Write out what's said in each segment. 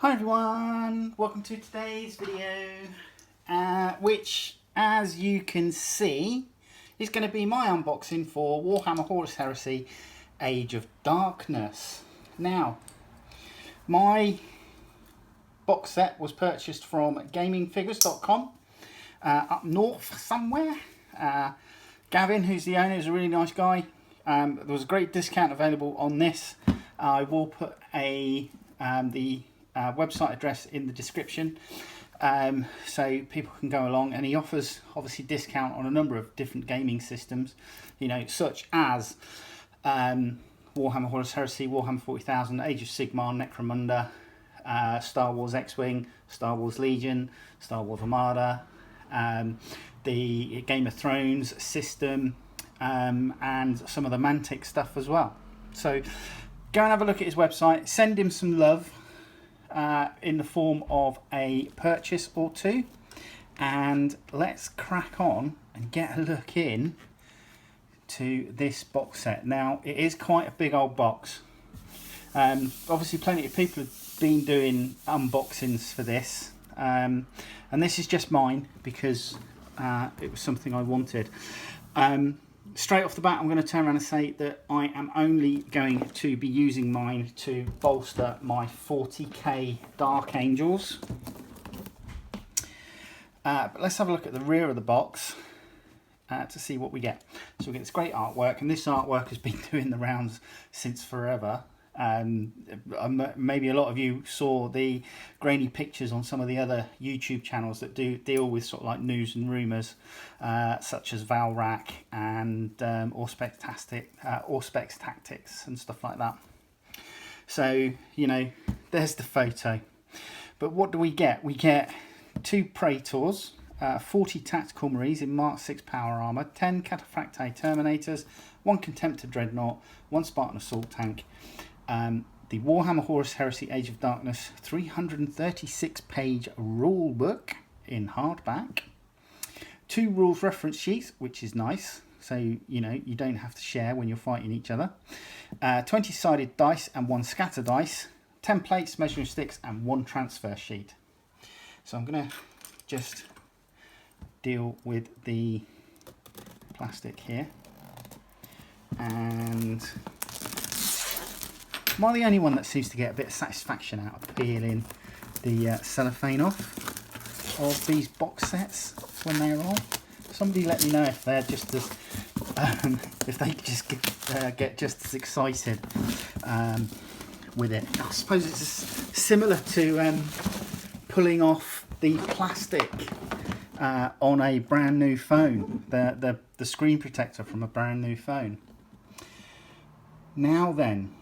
Hi everyone, welcome to today's video, which as you can see is going to be my unboxing for Warhammer Horus Heresy Age of Darkness. Now, my box set was purchased from gamingfigures.com up north somewhere. Gavin, who's the owner, is a really nice guy. There was a great discount available on this. I will put the website address in the description so people can go along, and he offers obviously discount on a number of different gaming systems, you know, such as Warhammer Horus Heresy, Warhammer 40,000, Age of Sigmar, Necromunda, Star Wars X-Wing, Star Wars Legion, Star Wars Armada, the Game of Thrones system, and some of the Mantic stuff as well. So go and have a look at his website, send him some love in the form of a purchase or two, and let's crack on and get a look in to this box set. Now, it is quite a big old box. Obviously plenty of people have been doing unboxings for this, and this is just mine because it was something I wanted. Straight off the bat, I'm going to turn around and say that I am only going to be using mine to bolster my 40k Dark Angels. But let's have a look at the rear of the box to see what we get. So we get this great artwork, and this artwork has been doing the rounds since forever. Maybe a lot of you saw the grainy pictures on some of the other YouTube channels that do deal with sort of like news and rumours, such as Valrak and Auspex Tactics and stuff like that. So, you know, there's the photo. But what do we get? We get 2 Praetors, 40 Tactical Marines in Mark 6 power armour, 10 Cataphractii Terminators, 1 Contemptor Dreadnought, 1 Spartan Assault Tank, the Warhammer Horus Heresy Age of Darkness 336 page rule book in hardback, 2 rules reference sheets, which is nice, so you know you don't have to share when you're fighting each other, 20 sided dice and 1 scatter dice, templates, measuring sticks, and 1 transfer sheet. So I'm going to just deal with the plastic here, and am I the only one that seems to get a bit of satisfaction out of peeling the cellophane off of these box sets when they arrive? Somebody let me know if they're just as if they just get just as excited with it. I suppose it's similar to pulling off the plastic on a brand new phone, the screen protector from a brand new phone. Now then,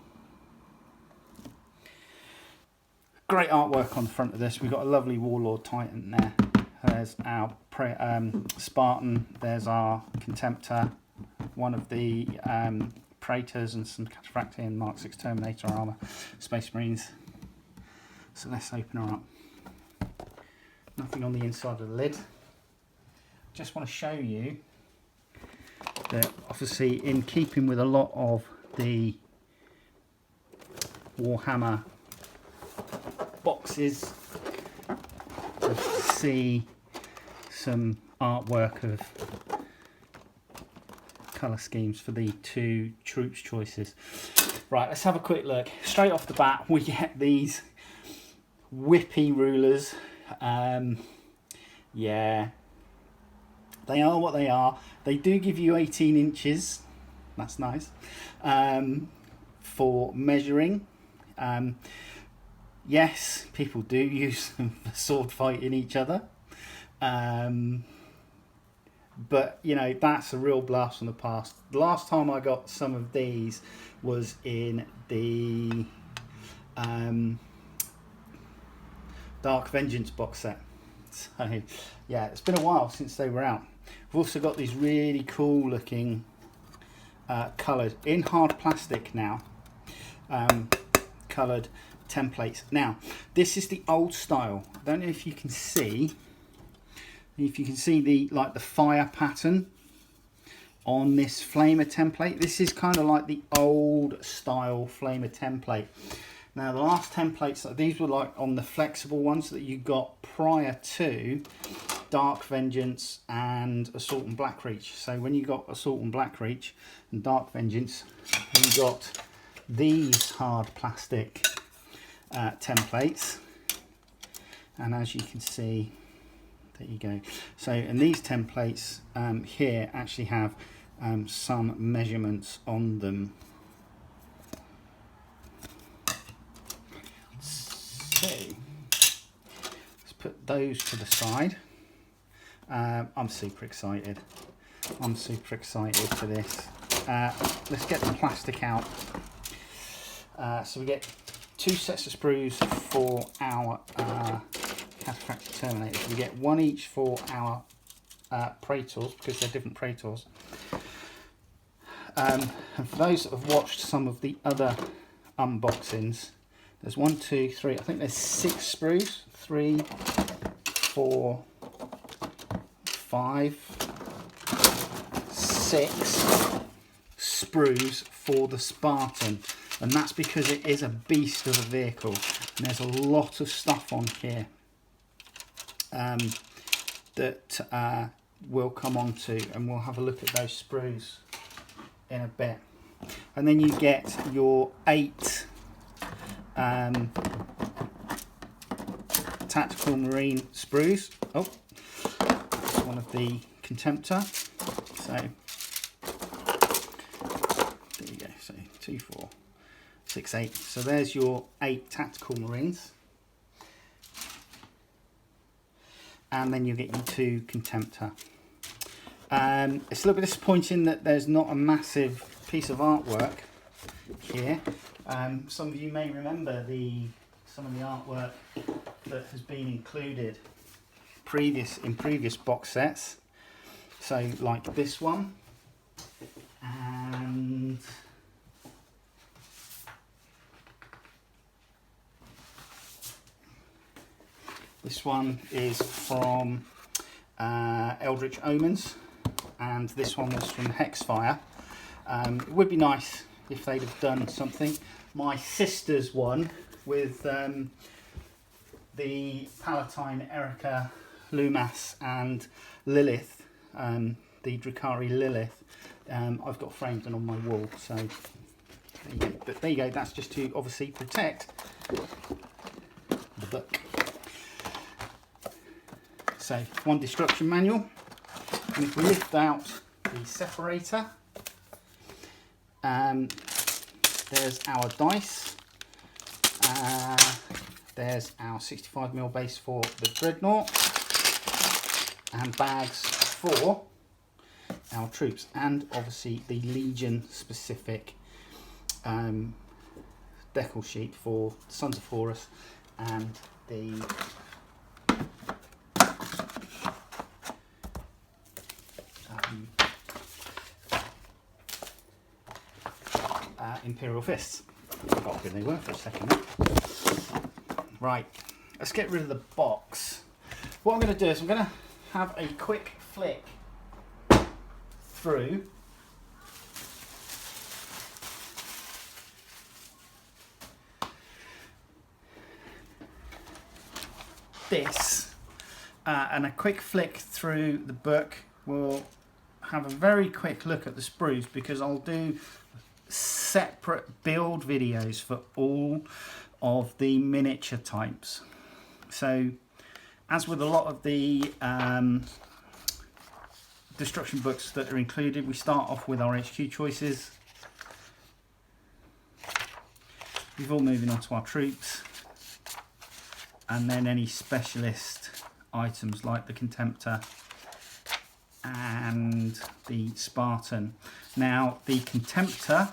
great artwork on the front of this. We've got a lovely Warlord Titan there. There's our Spartan. There's our Contemptor, one of the Praetors, and some Cataphractii and Mark 6 Terminator armour, Space Marines. So let's open her up. Nothing on the inside of the lid. Just want to show you that obviously, in keeping with a lot of the Warhammer boxes, to see some artwork of colour schemes for the 2 troops choices. Right, let's have a quick look. Straight off the bat, we get these whippy rulers. Yeah, they are what they are. They do give you 18 inches. That's nice. For measuring. Yes, people do use them for sword fighting each other. But, you know, that's a real blast from the past. The last time I got some of these was in the Dark Vengeance box set. So, yeah, it's been a while since they were out. We've also got these really cool looking coloured, in hard plastic now, coloured templates. Now, this is the old style. I don't know if you can see, the fire pattern on this flamer template. This is kind of like the old style flamer template. Now the last templates, these were like on the flexible ones that you got prior to Dark Vengeance and Assault and Blackreach. So when you got Assault and Blackreach and Dark Vengeance, you got these hard plastic templates, and as you can see, there you go. So, and these templates here actually have some measurements on them. So let's put those to the side. I'm super excited. I'm super excited for this. Let's get the plastic out. So we get 2 sets of sprues for our Cataphractic Terminators. We get 1 each for our Praetors, because they're different Praetors. And for those that have watched some of the other unboxings, there's 1, 2, 3, I think there's 6 sprues. 3, 4, 5, 6 sprues for the Spartan. And that's because it is a beast of a vehicle. And there's a lot of stuff on here that we'll come on to, and we'll have a look at those sprues in a bit. And then you get your 8 Tactical Marine sprues. Oh, that's one of the Contemptor. So there you go. So 2, 4, 6, 8. So there's your 8 Tactical Marines. And then you get your 2 Contemptor. It's a little bit disappointing that there's not a massive piece of artwork here. Some of you may remember some of the artwork that has been included in previous box sets. So like this one, and this one is from Eldritch Omens, and this one was from Hexfire. It would be nice if they'd have done something. My sister's one with the Palatine, Erica, Lumas and Lilith, the Drakari Lilith, I've got framed and on my wall. So there you go. But there you go, that's just to obviously protect the book. So 1 destruction manual, and if we lift out the separator, there's our dice, there's our 65mm base for the Dreadnought, and bags for our troops, and obviously the Legion specific decal sheet for Sons of Horus and the Imperial Fists. I forgot who they were for a second. Right, let's get rid of the box. What I'm going to do is I'm going to have a quick flick through this, and a quick flick through the book. We'll have a very quick look at the sprues, because I'll do separate build videos for all of the miniature types. So as with a lot of the destruction books that are included, we start off with our HQ choices before moving on to our troops, and then any specialist items like the Contemptor and the Spartan. Now the Contemptor,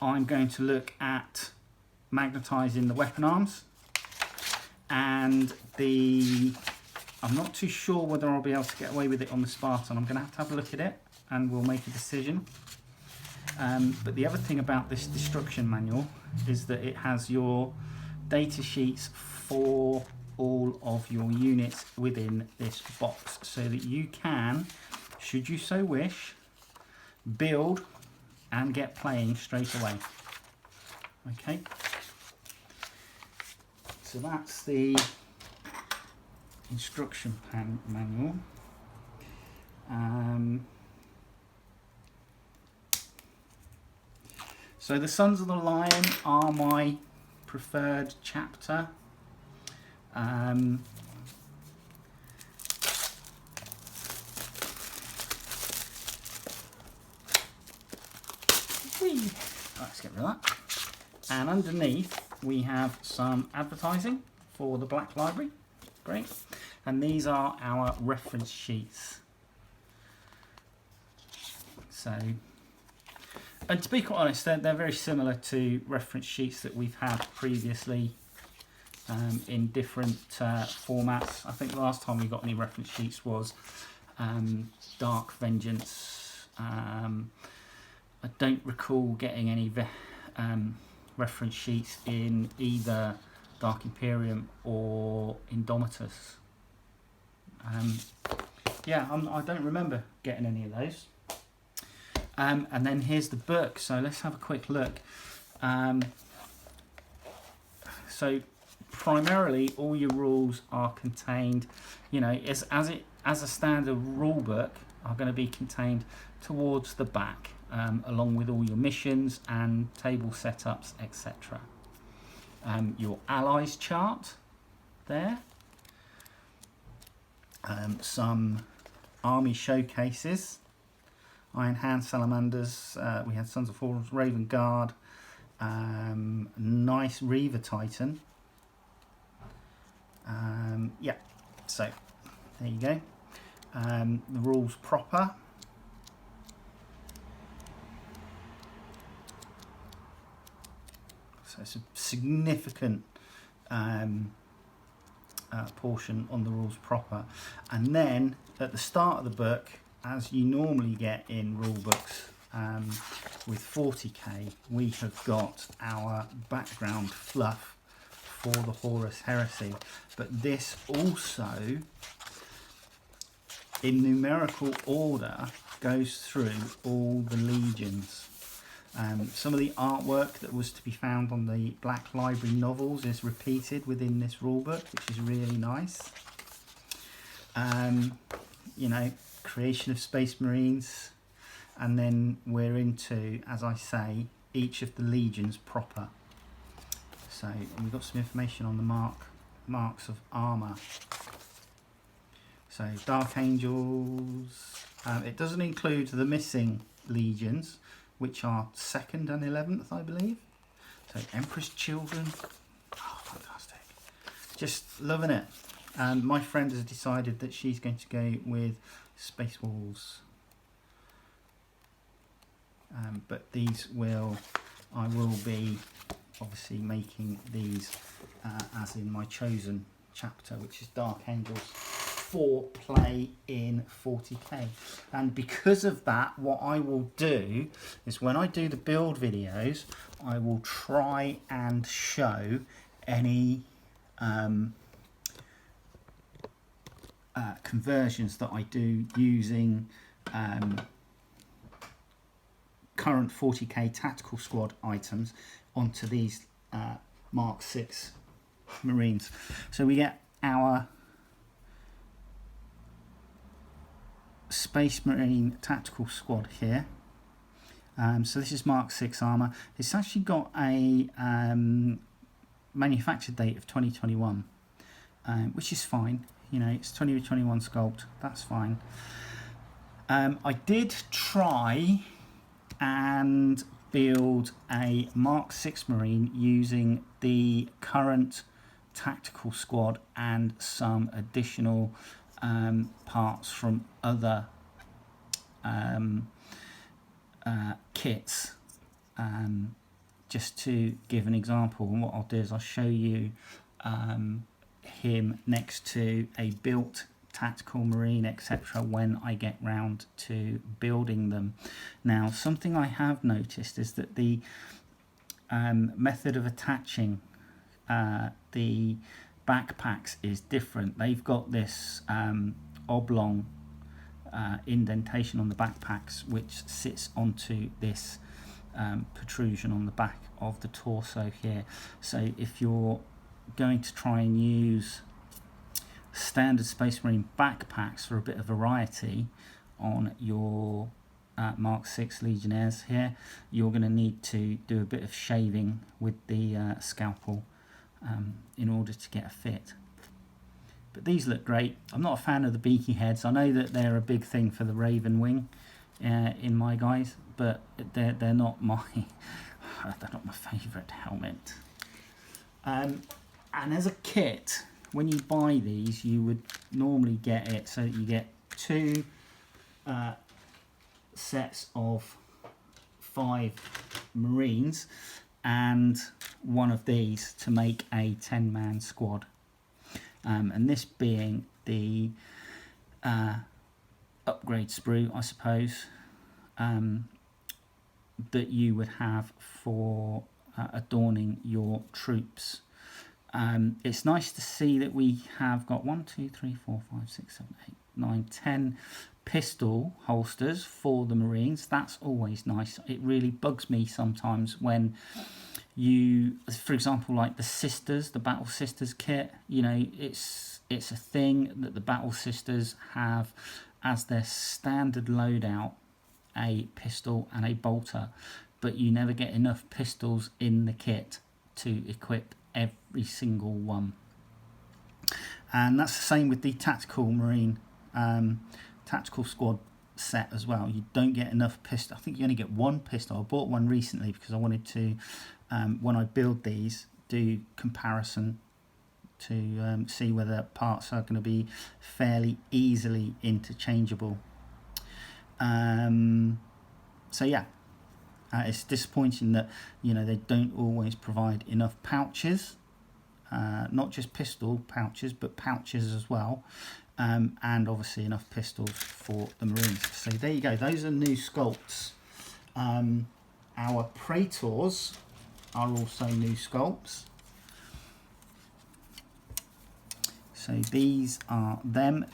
I'm going to look at magnetising the weapon arms, and I'm not too sure whether I'll be able to get away with it on the Spartan. I'm going to have a look at it and we'll make a decision. But the other thing about this destruction manual is that it has your data sheets for all of your units within this box, so that you can, should you so wish, build and get playing straight away. Okay, so that's the instruction manual. So the Sons of the Lion are my preferred chapter. Let's get rid of that. And underneath we have some advertising for the Black Library. Great. And these are our reference sheets. So, and to be quite honest, they're very similar to reference sheets that we've had previously in different formats. I think the last time we got any reference sheets was Dark Vengeance. I don't recall getting any reference sheets in either Dark Imperium or Indomitus. Yeah, I don't remember getting any of those. And then here's the book, so let's have a quick look. So primarily all your rules are contained, you know, as a standard rule book, are going to be contained towards the back, along with all your missions and table setups, etc. Your allies chart there, some army showcases, Iron Hand Salamanders, we had Sons of Horus, Raven Guard, nice Reaver Titan. Yeah, so there you go. The rules proper. So it's a significant portion on the rules proper. And then at the start of the book, as you normally get in rule books with 40k, we have got our background fluff for the Horus Heresy. But this also, in numerical order, goes through all the legions. Some of the artwork that was to be found on the Black Library novels is repeated within this rulebook, which is really nice. You know, creation of Space Marines, and then we're into, as I say, each of the legions proper. So we've got some information on the marks of armour. So Dark Angels, it doesn't include the missing legions, which are 2nd and 11th, I believe. So Emperor's Children, oh, fantastic. Just loving it. And my friend has decided that she's going to go with Space Wolves. But these I will be obviously making these as in my chosen chapter, which is Dark Angels, for play in 40k. And because of that, what I will do is when I do the build videos, I will try and show any conversions that I do using current 40k tactical squad items onto these Mark 6 Marines. So we get our Space Marine tactical squad here. So this is Mark 6 armour. It's actually got a manufactured date of 2021, which is fine. You know, it's 2021 sculpt, that's fine. I did try and build a Mark 6 Marine using the current tactical squad and some additional parts from other kits, just to give an example. And what I'll do is I'll show you him next to a built tactical marine, etc., when I get round to building them. Now, something I have noticed is that the method of attaching the backpacks is different. They've got this oblong indentation on the backpacks, which sits onto this protrusion on the back of the torso here. So if you're going to try and use standard Space Marine backpacks for a bit of variety on your Mark 6 Legionnaires here, you're going to need to do a bit of shaving with the scalpel in order to get a fit. But these look great. I'm not a fan of the beaky heads. I know that they're a big thing for the Raven Wing in my guys, but they're not my favourite helmet. And as a kit, when you buy these, you would normally get it so that you get 2 sets of 5 Marines and 1 of these to make a 10-man squad. And this being the upgrade sprue, I suppose, that you would have for adorning your troops. It's nice to see that we have got 1, 2, 3, 4, 5, 6, 7, 8, 9, 10 pistol holsters for the Marines. That's always nice. It really bugs me sometimes when you, for example, like the Sisters, the Battle Sisters kit, you know, it's a thing that the Battle Sisters have as their standard loadout a pistol and a bolter, but you never get enough pistols in the kit to equip every single one. And that's the same with the Tactical Marine Tactical Squad set as well. You don't get enough pistol. I think you only get 1 pistol. I bought one recently because I wanted to, when I build these, do comparison to see whether parts are going to be fairly easily interchangeable. So yeah, it's disappointing that, you know, they don't always provide enough pouches, not just pistol pouches, but pouches as well. And obviously enough pistols for the Marines. So there you go, those are new sculpts. Our Praetors are also new sculpts. So these are them.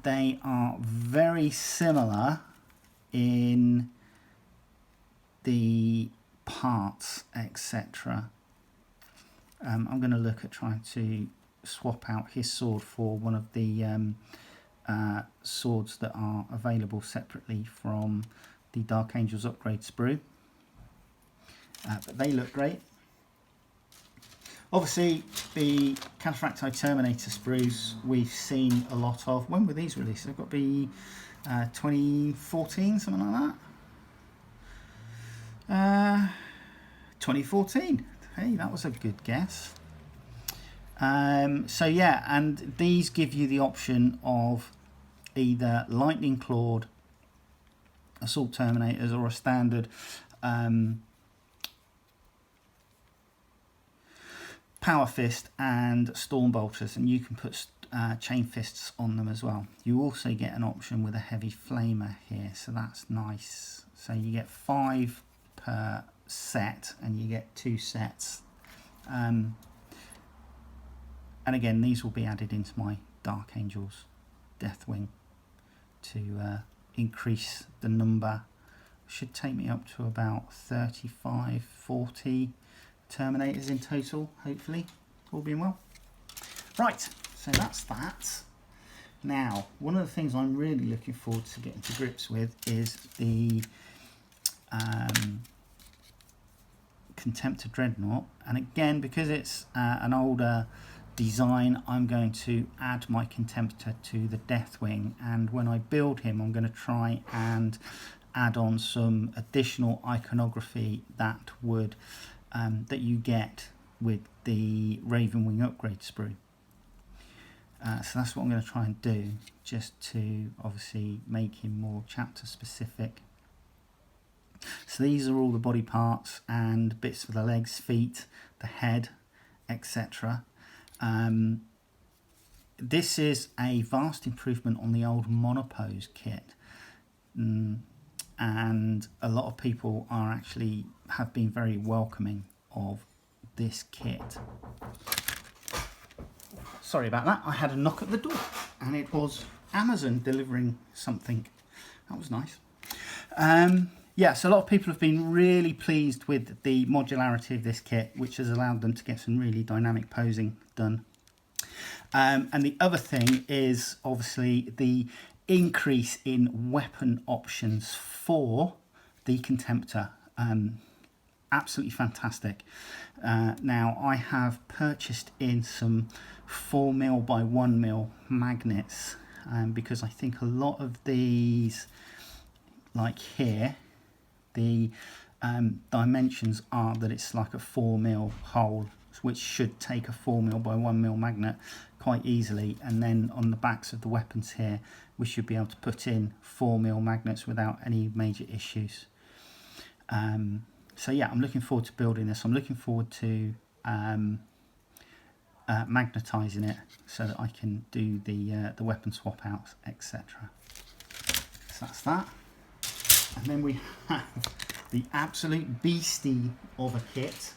They are very similar in the parts, etc. I'm going to look at trying to swap out his sword for one of the swords that are available separately from the Dark Angels upgrade sprue. But they look great. Obviously, the Cataphracti Terminator sprues we've seen a lot of. When were these released? They've got to be 2014, something like that. 2014. Hey, that was a good guess. So yeah, and these give you the option of either lightning clawed assault terminators or a standard power fist and storm bolters, and you can put chain fists on them as well. You also get an option with a heavy flamer here, so that's nice. So you get 5 per set and you get 2 sets. And again, these will be added into my Dark Angels Deathwing to increase the number. Should take me up to about 35, 40 Terminators in total, hopefully, all being well. Right, so that's that. Now, one of the things I'm really looking forward to getting to grips with is the Contemptor Dreadnought. And again, because it's an older design, I'm going to add my Contemptor to the Deathwing, and when I build him I'm going to try and add on some additional iconography that would that you get with the Raven Wing upgrade sprue. So that's what I'm going to try and do, just to obviously make him more chapter specific. So these are all the body parts and bits for the legs, feet, the head, etc. This is a vast improvement on the old Monopose kit, and a lot of people are actually have been very welcoming of this kit. Sorry about that, I had a knock at the door and it was Amazon delivering something. That was nice. yeah, so a lot of people have been really pleased with the modularity of this kit, which has allowed them to get some really dynamic posing done. And the other thing is obviously the increase in weapon options for the Contemptor. Absolutely fantastic. Now I have purchased in some 4mm by 1mm magnets because I think a lot of these, like here, the dimensions are that it's like a 4mm hole, which should take a 4mm by 1mm magnet quite easily, and then on the backs of the weapons here we should be able to put in 4mm magnets without any major issues. So yeah, I'm looking forward to building this. I'm looking forward to magnetizing it so that I can do the weapon swap outs, etc. So that's that. And then we have the absolute beastie of a kit,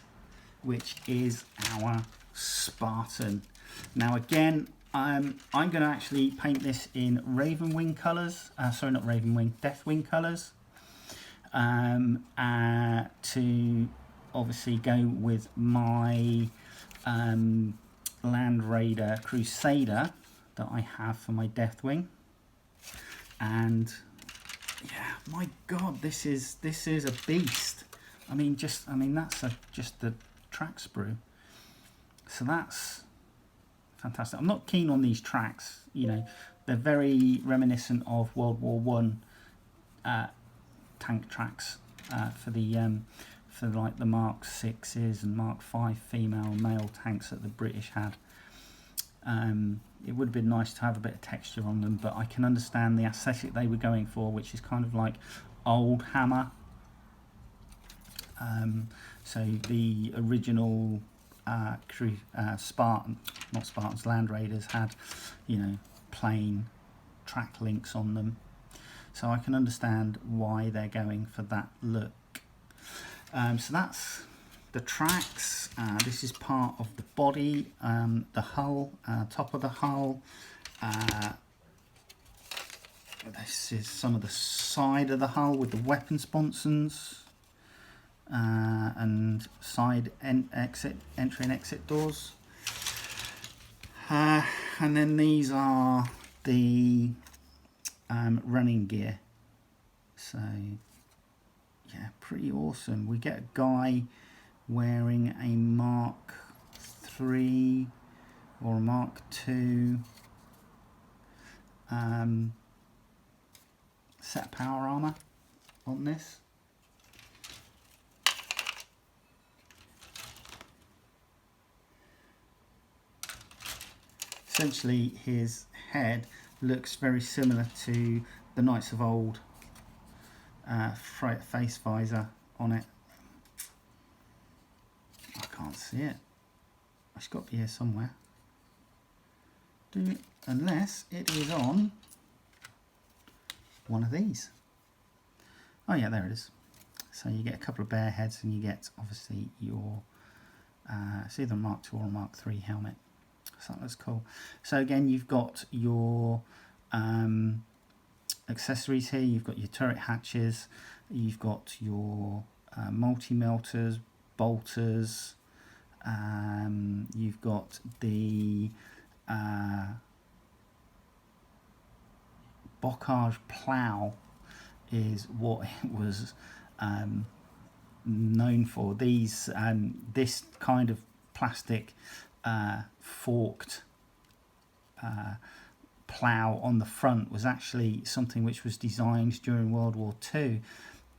which is our Spartan. Now again, I'm going to actually paint this in Ravenwing colours, sorry, not Ravenwing, Deathwing colours, to obviously go with my Land Raider Crusader that I have for my Deathwing. And yeah, my God, this is a beast. I mean, that's just the track sprue. So that's fantastic. I'm not keen on these tracks. You know, they're very reminiscent of World War One tank tracks for like the Mark 6s and Mark 5 female and male tanks that the British had. It would have been nice to have a bit of texture on them, but I can understand the aesthetic they were going for, which is kind of like old Hammer. So the original Spartan, not Spartans, Land Raiders had, you know, plain track links on them. So I can understand why they're going for that look. So that's the tracks. This is part of the body, the hull, top of the hull. This is some of the side of the hull with the weapon sponsons and side entry and exit doors. And then these are the running gear. So yeah, pretty awesome. We get a guy wearing a Mark 3 or a Mark 2 set of power armor on this. Essentially his head looks very similar to the Knights of Old face visor on it. I can't see it. It's got to be here somewhere. Unless it is on one of these. Oh yeah, there it is. So you get a couple of bear heads and you get obviously your it's either a Mark II or a Mark III helmet. So that looks cool. So again, you've got your accessories here. You've got your turret hatches, you've got your multi-melters, bolters, you've got the bocage plough is what it was known for. These this kind of plastic forked plough on the front was actually something which was designed during World War II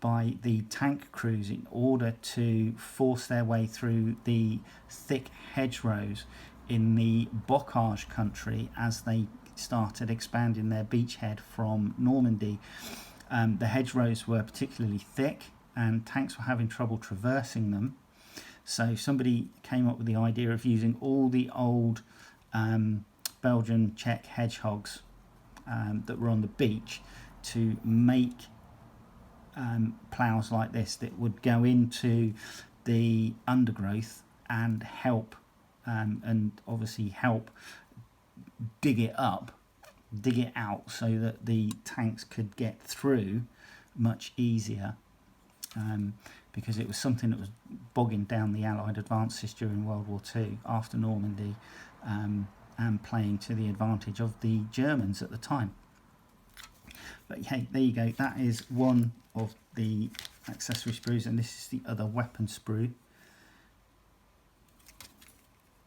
by the tank crews in order to force their way through the thick hedgerows in the bocage country as they started expanding their beachhead from Normandy. The hedgerows were particularly thick and tanks were having trouble traversing them. So somebody came up with the idea of using all the old Belgian Czech hedgehogs that were on the beach to make ploughs like this that would go into the undergrowth and help and obviously help dig it up, dig it out so that the tanks could get through much easier. because it was something that was bogging down the Allied advances during World War II after Normandy, and playing to the advantage of the Germans at the time. But hey, there you go. That is one of the accessory sprues, and this is the other weapon sprue.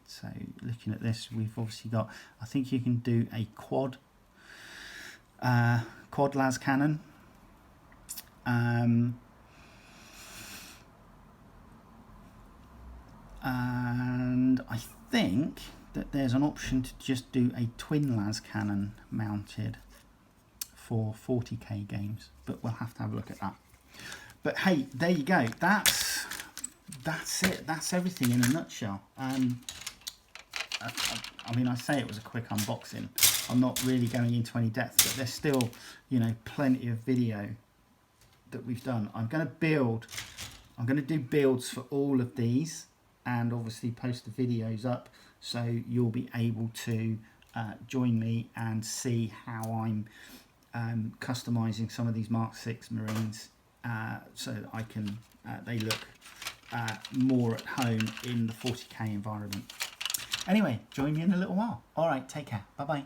So looking at this, we've obviously got, I think you can do a quad las cannon. And I think that there's an option to just do a twin las cannon mounted for 40k games, but we'll have to have a look at that. But hey, there you go. That's it. That's everything in a nutshell. I mean, I say it was a quick unboxing. I'm not really going into any depth, but there's still, you know, plenty of video that we've done. I'm going to do builds for all of these, and obviously post the videos up, so you'll be able to join me and see how I'm customizing some of these Mark 6 Marines, so that I can they look more at home in the 40k environment. Anyway, join me in a little while. All right, take care. Bye bye.